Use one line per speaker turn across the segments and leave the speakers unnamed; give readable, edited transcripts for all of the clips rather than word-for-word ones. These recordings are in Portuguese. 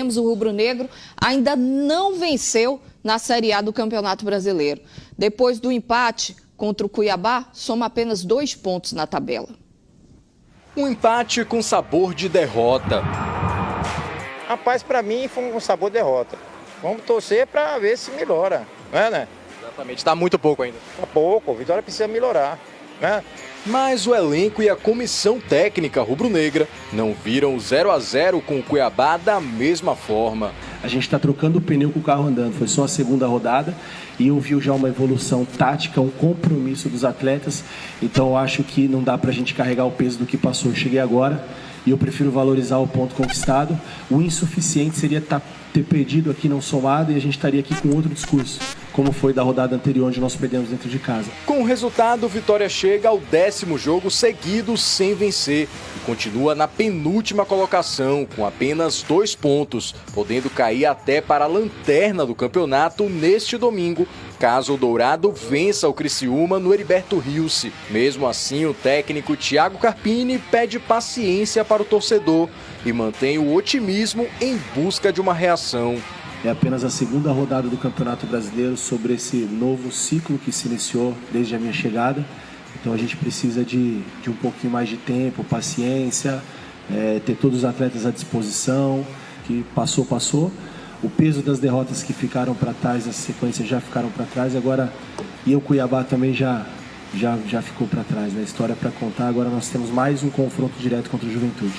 sabemos, o rubro-negro ainda não venceu na Série A do Campeonato Brasileiro. Depois do empate contra o Cuiabá, soma apenas 2 pontos na tabela.
Um empate com sabor de derrota.
Rapaz, para mim foi um sabor de derrota. Vamos torcer para ver se melhora, né?
Exatamente, está muito pouco ainda.
Está pouco, o Vitória precisa melhorar, né?
Mas o elenco e a comissão técnica rubro-negra não viram o 0-0 com o Cuiabá da mesma forma.
A gente está trocando o pneu com o carro andando, foi só a segunda rodada e eu vi já uma evolução tática, um compromisso dos atletas, então eu acho que não dá para a gente carregar o peso do que passou. Eu cheguei agora e eu prefiro valorizar o ponto conquistado. O insuficiente seria ter perdido aqui não somado e a gente estaria aqui com outro discurso, como foi da rodada anterior, onde nós perdemos dentro de casa.
Com o resultado, o Vitória chega ao 10º jogo seguido sem vencer e continua na penúltima colocação, com apenas 2 pontos, podendo cair até para a lanterna do campeonato neste domingo, caso o Dourado vença o Criciúma no Heriberto Rilse. Mesmo assim, o técnico Thiago Carpini pede paciência para o torcedor e mantém o otimismo em busca de uma reação.
É apenas a segunda rodada do Campeonato Brasileiro sobre esse novo ciclo que se iniciou desde a minha chegada. Então a gente precisa de um pouquinho mais de tempo, paciência, ter todos os atletas à disposição, que passou. O peso das derrotas que ficaram para trás, as sequências já ficaram para trás, agora e o Cuiabá também já ficou para trás, né? História para contar, agora nós temos mais um confronto direto contra o Juventude.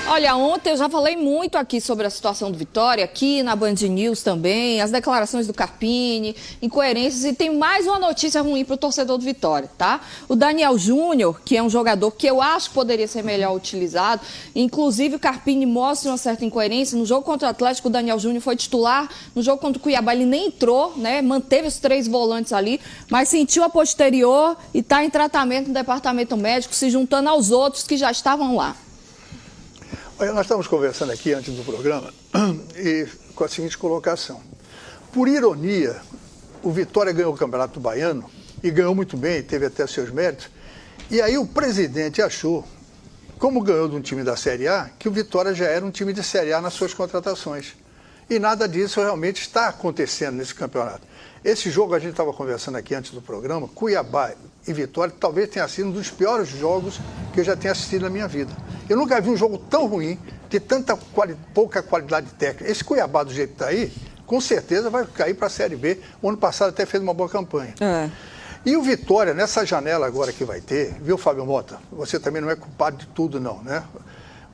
Olha, ontem eu já falei muito aqui sobre a situação do Vitória, aqui na Band News também, as declarações do Carpini, incoerências, e tem mais uma notícia ruim para o torcedor do Vitória, tá? O Daniel Júnior, que é um jogador que eu acho que poderia ser melhor utilizado, inclusive o Carpini mostra uma certa incoerência. No jogo contra o Atlético, o Daniel Júnior foi titular, no jogo contra o Cuiabá ele nem entrou, né? Manteve os 3 volantes ali, mas sentiu a posterior e está em tratamento no departamento médico, se juntando aos outros que já estavam lá.
Olha, nós estávamos conversando aqui antes do programa e com a seguinte colocação. Por ironia, o Vitória ganhou o Campeonato Baiano e ganhou muito bem, teve até seus méritos. E aí o presidente achou, como ganhou de um time da Série A, que o Vitória já era um time de Série A nas suas contratações. E nada disso realmente está acontecendo nesse campeonato. Esse jogo, a gente estava conversando aqui antes do programa, Cuiabá e Vitória, talvez tenha sido um dos piores jogos que eu já tenho assistido na minha vida. Eu nunca vi um jogo tão ruim, de pouca qualidade técnica. Esse Cuiabá, do jeito que está aí, com certeza vai cair para a Série B. O ano passado até fez uma boa campanha. E o Vitória, nessa janela agora que vai ter, viu, Fábio Mota? Você também não é culpado de tudo, não, né?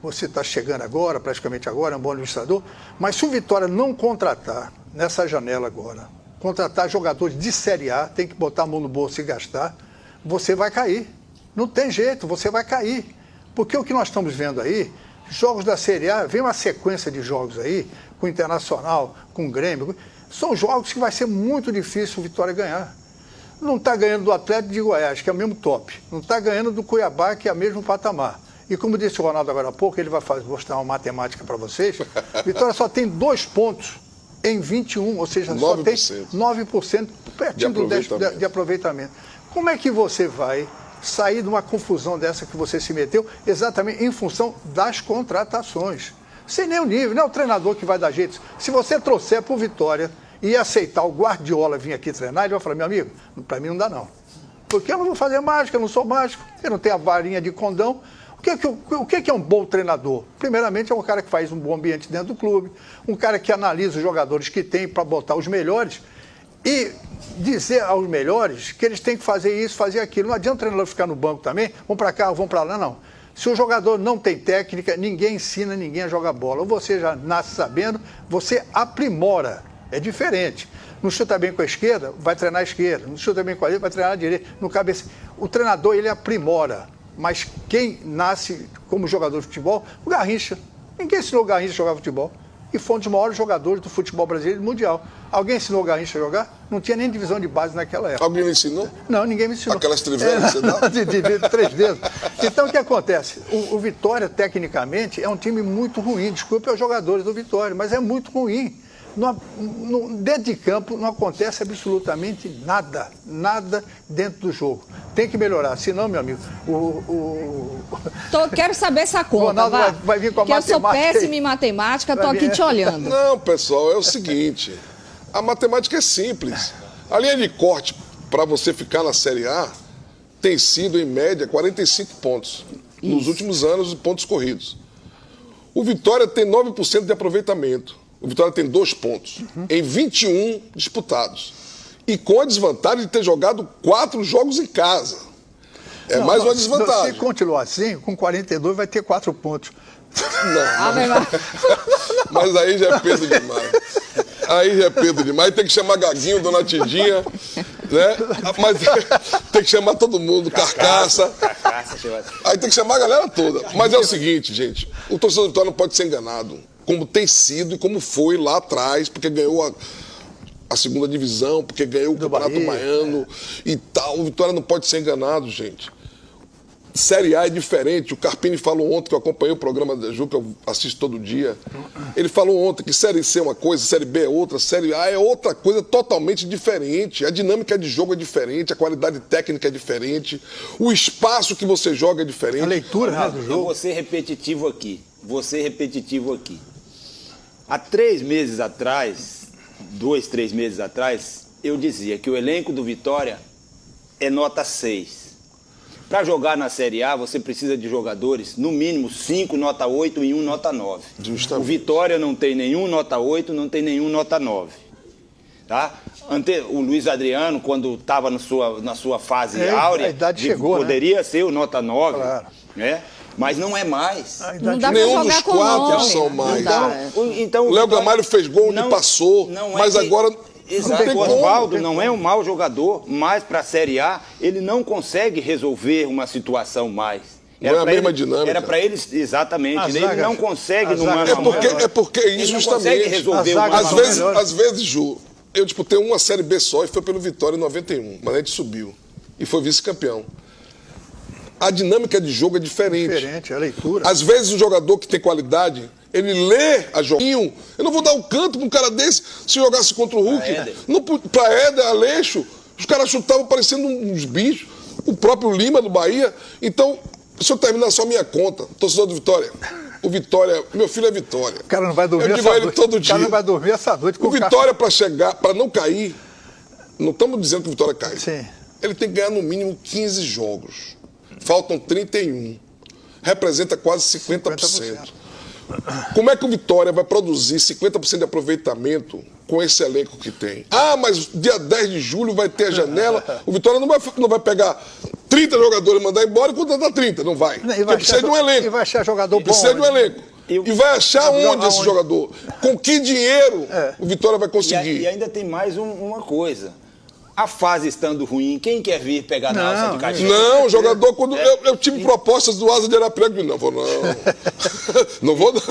Você está chegando agora, praticamente agora, é um bom administrador. Mas se o Vitória não contratar, nessa janela agora, contratar jogadores de Série A, tem que botar a mão no bolso e gastar, você vai cair. Não tem jeito, você vai cair. Porque o que nós estamos vendo aí, jogos da Série A, vem uma sequência de jogos aí, com o Internacional, com o Grêmio, são jogos que vai ser muito difícil o Vitória ganhar. Não está ganhando do Atlético de Goiás, que é o mesmo top. Não está ganhando do Cuiabá, que é o mesmo patamar. E como disse o Ronaldo agora há pouco, ele vai mostrar uma matemática para vocês, Vitória só tem 2 pontos em 21, ou seja, 9%. Só tem 9%, pertinho do 10% de aproveitamento. Como é que você vai sair de uma confusão dessa que você se meteu, exatamente em função das contratações? Sem nenhum nível, não é o treinador que vai dar jeito. Se você trouxer para o Vitória e aceitar o Guardiola vir aqui treinar, ele vai falar, meu amigo, para mim não dá não. Porque eu não vou fazer mágica, eu não sou mágico, eu não tenho a varinha de condão. O que é um bom treinador? Primeiramente, é um cara que faz um bom ambiente dentro do clube, um cara que analisa os jogadores que tem para botar os melhores e dizer aos melhores que eles têm que fazer isso, fazer aquilo. Não adianta o treinador ficar no banco também, vão para cá, vão para lá, não. Se o jogador não tem técnica, ninguém ensina ninguém a jogar bola. Ou você já nasce sabendo, você aprimora. É diferente. Não chuta bem com a esquerda, vai treinar a esquerda. Não chuta bem com a direita, vai treinar a direita. No cabeça. O treinador, ele aprimora. Mas quem nasce como jogador de futebol, o Garrincha. Ninguém ensinou o Garrincha a jogar futebol. E foi um dos maiores jogadores do futebol brasileiro e mundial. Alguém ensinou o Garrincha a jogar? Não tinha nem divisão de base naquela época.
Alguém me ensinou?
Não, ninguém me ensinou.
Aquelas trivelas, você dá?
De 3 dedos. Então, o que acontece? O Vitória, tecnicamente, é um time muito ruim. Desculpe aos jogadores do Vitória, mas é muito ruim. Dentro de campo não acontece absolutamente nada dentro do jogo. Tem que melhorar, senão, meu amigo,
Quero saber essa conta,
Ronaldo vai vir com a
que eu sou
matemática
péssima
aí.
em matemática, tô aqui te olhando.
Não, pessoal, é o seguinte, a matemática é simples. A linha de corte para você ficar na Série A tem sido, em média, 45 pontos. Nos últimos anos, de pontos corridos. O Vitória tem 9% de aproveitamento. O Vitória tem 2 pontos em 21 disputados. E com a desvantagem de ter jogado 4 jogos em casa. É mais uma desvantagem.
Se continuar assim, com 42 vai ter 4 pontos.
Mas aí já é peso demais. Aí já é peso demais. Tem que chamar Gaguinho, Dona Tidinha, né? Mas tem que chamar todo mundo, Carcaça. Aí tem que chamar a galera toda. Mas é o seguinte, gente, o torcedor do Vitória não pode ser enganado, como tem sido e como foi lá atrás, porque ganhou a segunda divisão, porque ganhou o Campeonato Baiano e tal. O Vitória não pode ser enganado, gente. Série A é diferente. O Carpini falou ontem, que eu acompanhei o programa da Ju, que eu assisto todo dia. Ele falou ontem que Série C é uma coisa, Série B é outra, Série A é outra coisa totalmente diferente. A dinâmica de jogo é diferente, a qualidade técnica é diferente, o espaço que você joga é diferente.
A leitura do jogo.
Eu vou ser repetitivo aqui. Há 3 meses atrás, 2, 3 meses atrás, eu dizia que o elenco do Vitória é nota 6. Para jogar na Série A, você precisa de jogadores, no mínimo 5 nota 8 e 1 nota 9.
Justamente.
O Vitória não tem nenhum nota 8, não tem nenhum nota 9. Tá? O Luiz Adriano, quando estava na sua fase áurea,
a idade chegou,
poderia ser o nota 9.
Claro.
Né? Mas não é mais.
Não dá pra
Nenhum
jogar
dos
com
4
nome.
são
Não
mais.
dá.
Então,
O Léo Gamalho fez gol onde passou, mas agora...
Exato,
tem
o
como,
Oswaldo
tem
não
como.
é um mau jogador, mas para a Série A ele não consegue resolver uma situação mais.
Não é a mesma dinâmica.
Era para eles, exatamente.
A
Ele
zaga-
não consegue
a
no
zaga-
mano
É
a mano.
porque
Ele
isso
não
justamente...
consegue resolver
A zaga-
uma
Às vezes, Ju, eu disputei uma Série B só e foi pelo Vitória em 91, mas a gente subiu e foi vice-campeão. A dinâmica de jogo é diferente.
Diferente, a leitura.
Às vezes o jogador que tem qualidade, ele lê a joguinho. Eu não vou dar um canto pra um cara desse se jogasse contra o Hulk. Pra Éder, Aleixo, os caras chutavam parecendo uns bichos. O próprio Lima do Bahia. Então, se eu terminar só minha conta, torcedor do Vitória. O Vitória, meu filho é Vitória.
O cara não vai dormir
Eu digo
essa
a ele
noite.
todo
O
dia.
cara não vai dormir essa noite com
O Vitória, para não cair, não estamos dizendo que o Vitória cai.
Sim.
Ele tem que ganhar no mínimo 15 jogos. Faltam 31. Representa quase 50%. Como é que o Vitória vai produzir 50% de aproveitamento com esse elenco que tem? Ah, mas dia 10 de julho vai ter a janela. O Vitória não vai pegar 30 jogadores e mandar embora e contratar 30. Não vai. Porque precisa de um elenco.
E vai achar jogador bom.
Precisa de um
né?
elenco. E vai achar onde esse jogador? Com que dinheiro o Vitória vai
E
conseguir?
ainda tem mais uma coisa. A fase estando ruim, quem quer vir pegar na alça de Caxias?
Não, o jogador, quando eu tive propostas do Asa de Arapiraca, não vou não. Não vou não.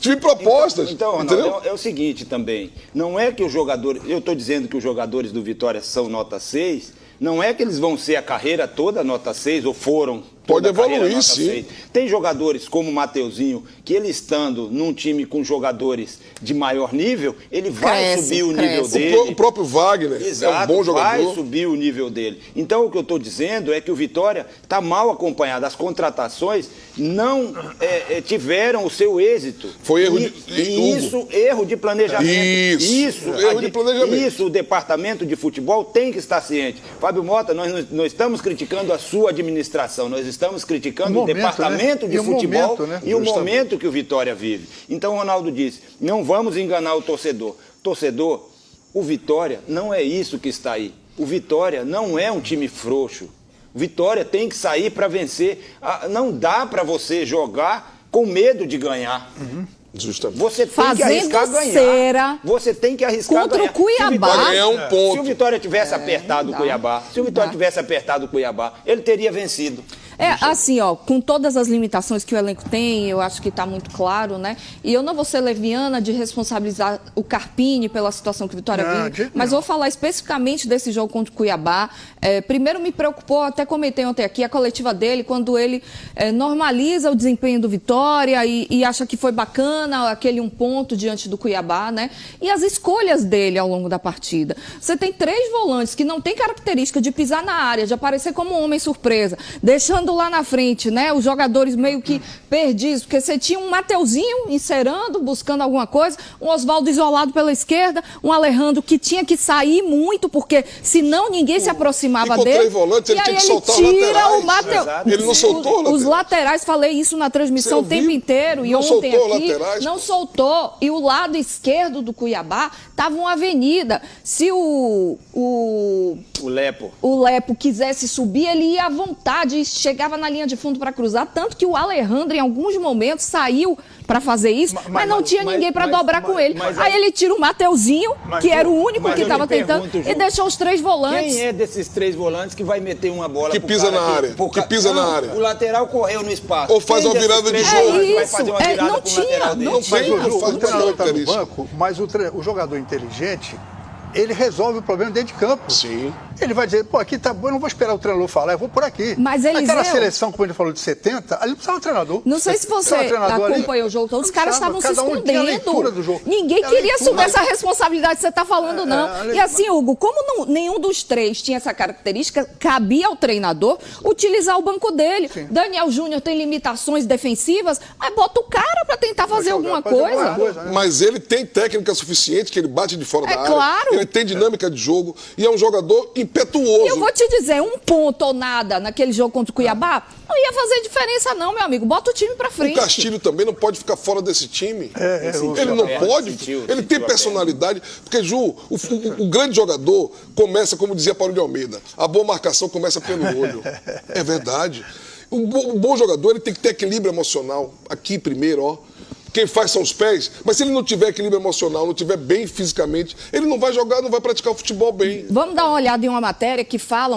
Tive propostas.
Então, Ronaldo,
entendeu?
é o seguinte também. Não é que os jogadores. Eu estou dizendo que os jogadores do Vitória são nota 6. Não é que eles vão ser a carreira toda nota 6 ou foram.
Pode
toda a carreira
evoluir,
nota
sim.
6. Tem jogadores como o Mateuzinho, que ele estando num time com jogadores de maior nível, ele vai
Cresce,
subir o nível
cresce.
dele.
O próprio Wagner
Exato,
é um bom jogador.
vai subir o nível dele. Então, o que eu estou dizendo é que o Vitória está mal acompanhado. As contratações não tiveram o seu êxito.
Foi erro
E isso, erro de planejamento.
Erro de planejamento.
Isso, o departamento de futebol tem que estar ciente. Fábio Mota, nós não estamos criticando a sua administração, nós estamos criticando o
momento,
departamento
né?
de
E o
futebol
momento, né?
e o
Justamente.
momento que o Vitória vive. Então, o Ronaldo disse, não vamos enganar o torcedor. Torcedor, o Vitória não é isso que está aí. O Vitória não é um time frouxo. O Vitória tem que sair para vencer. Não dá para você jogar com medo de ganhar.
Justamente.
Você tem que
Fazendo
arriscar ganhar.
cera
Você tem que arriscar
contra
ganhar.
o Cuiabá.
Vai ganhar um ponto.
Se o Vitória tivesse apertado o Cuiabá, ele teria vencido.
Assim, ó, com todas as limitações que o elenco tem, eu acho que está muito claro, né? E eu não vou ser leviana de responsabilizar o Carpini pela situação que o Vitória vive, mas vou falar especificamente desse jogo contra o Cuiabá. Primeiro me preocupou, até comentei ontem aqui, a coletiva dele, quando ele normaliza o desempenho do Vitória e acha que foi bacana aquele 1 ponto diante do Cuiabá, né? E as escolhas dele ao longo da partida. Você tem 3 volantes que não têm característica de pisar na área, de aparecer como um homem surpresa, deixando lá na frente, né, os jogadores meio que perdidos, porque você tinha um Mateuzinho encerando, buscando alguma coisa, um Oswaldo isolado pela esquerda, um Alejandro que tinha que sair muito, porque senão ninguém se aproximava dele.
3 volantes, ele tinha que soltar os laterais. Ele não soltou
os laterais, falei isso na transmissão o tempo inteiro, e ontem aqui, não soltou, e o lado esquerdo do Cuiabá estava uma avenida. Se o Lepo quisesse subir, ele ia à vontade, chegava na linha de fundo para cruzar, tanto que o Alejandro, em alguns momentos, saiu para fazer isso, mas não tinha ninguém para dobrar com ele. Aí ele tira o Mateuzinho, que era o único que estava tentando, e deixou os 3 volantes.
Quem é desses 3 volantes que vai meter uma bola
que pisa na área? Que pisa na área.
O lateral correu no espaço.
Ou faz uma virada de jogo.
Vai fazer uma virada
não
pro lateral dele.
Não tem,
o
faz
treinador está no
característica.
banco, mas o jogador inteligente, ele resolve o problema dentro de campo.
Sim.
Ele vai dizer, pô, aqui tá bom, eu não vou esperar o treinador falar, eu vou por aqui.
Mas
aquela seleção, como ele falou, de 70, ali não precisava de treinador.
Não sei se você acompanhou o jogo todo, os caras estavam se escondendo. Ninguém queria assumir essa responsabilidade que você está falando, não. E assim, Hugo, como nenhum dos 3 tinha essa característica, cabia ao treinador utilizar o banco dele. Sim. Daniel Júnior tem limitações defensivas, mas bota o cara para tentar fazer alguma coisa.
Né?
Mas ele tem técnica suficiente, que ele bate de fora da área.
Claro.
Ele tem dinâmica de jogo e é um jogador impetuoso.
E eu vou te dizer, 1 ponto ou nada naquele jogo contra o Cuiabá, não ia fazer diferença não, meu amigo. Bota o time pra frente.
O Castilho também não pode ficar fora desse time. Ele não pode. Ele tem personalidade. Porque, Ju, o grande jogador começa, como dizia Paulo de Almeida, a boa marcação começa pelo olho. É verdade. O bom jogador, ele tem que ter equilíbrio emocional. Aqui primeiro, ó. Quem faz são os pés, mas se ele não tiver equilíbrio emocional, não tiver bem fisicamente, ele não vai jogar, não vai praticar o futebol bem.
Vamos dar uma olhada em uma matéria que fala